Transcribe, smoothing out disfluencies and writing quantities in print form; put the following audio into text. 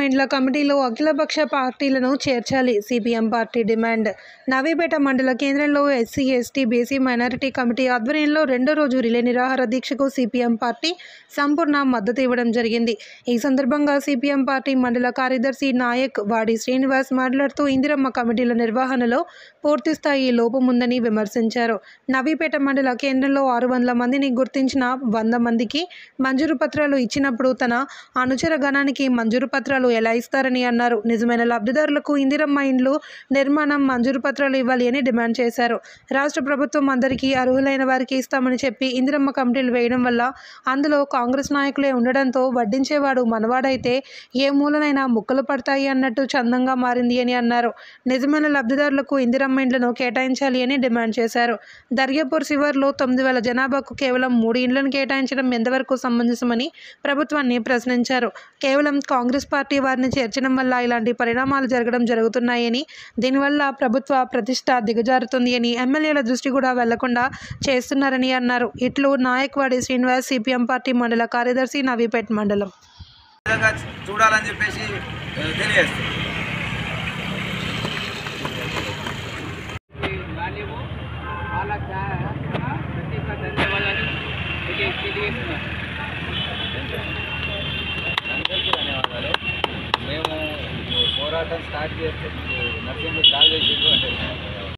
ఇండ్ల కమిటీలో అఖిలపక్ష పార్టీలను చేర్చాలి సిపిఎం పార్టీ డిమాండ్. నవీపేట మండల కేంద్రంలో SC, ST, BC, minority committee ఆధ్వర్యంలో రెండో రోజు రిలే నిరాహార దీక్షకు సిపిఎం పార్టీ సంపూర్ణ మద్దతు ఇవ్వడం జరిగింది. ఈ సందర్భంగా సిపిఎం పార్టీ మండల కార్యదర్శి నాయక్ వాడి శ్రీనివాస్ మాట్లాడుతూ ఇందిరమ్మ కమిటీల నిర్వహణలో పూర్తిస్థాయి లోపం ఉందని విమర్శించారు. నవీపేట మండల కేంద్రంలో 600 మందిని గుర్తించిన 100 మందికి మంజూరు పత్రాలు ఇచ్చినప్పుడు తన అనుచర గణానికి మంజూరు పత్రాలు ఎలా ఇస్తారని అన్నారు. నిజమైన లబ్ధిదారులకు ఇందిరమ్మ ఇండ్లు నిర్మాణం మంజూరు పత్రాలు ఇవ్వాలి అని డిమాండ్ చేశారు. రాష్ట్ర ప్రభుత్వం అందరికీ అర్హులైన వారికి ఇస్తామని చెప్పి ఇందిరమ్మ కమిటీలు వేయడం వల్ల అందులో కాంగ్రెస్ నాయకులే ఉండడంతో వడ్డించేవాడు మనవాడైతే ఏ మూలనైనా ముక్కలు పడతాయి అన్నట్టు చందంగా మారింది అని అన్నారు. నిజమైన లబ్ధిదారులకు ఇందిరమ్మ ఇండ్లను కేటాయించాలి అని డిమాండ్ చేశారు. దర్యాపూర్ శివార్లో 9,000 జనాభాకు కేవలం 3 ఇండ్లను కేటాయించడం ఎంతవరకు సమంజసమని ప్రభుత్వాన్ని ప్రశ్నించారు. కేవలం కాంగ్రెస్ పార్టీ వారిని చేర్చడం వల్ల ఇలాంటి పరిణామాలు జరుగుతున్నాయని, దీనివల్ల ప్రభుత్వ ప్రతిష్ట దిగజారుతుంది అని, ఎమ్మెల్యేల దృష్టి కూడా వెళ్లకుండా చేస్తున్నారని అన్నారు. ఇట్లు నాయక్వాడి శ్రీనివాస్, సిపిఎం పార్టీ మండల కార్యదర్శి, నవీపేట మండలం. చూడాలని చెప్పేసి తెలియజేస్తుంది. మేము పోరాటం స్టార్ట్ చేస్తే నర్సింగ్ కాల్ చేసి అంటే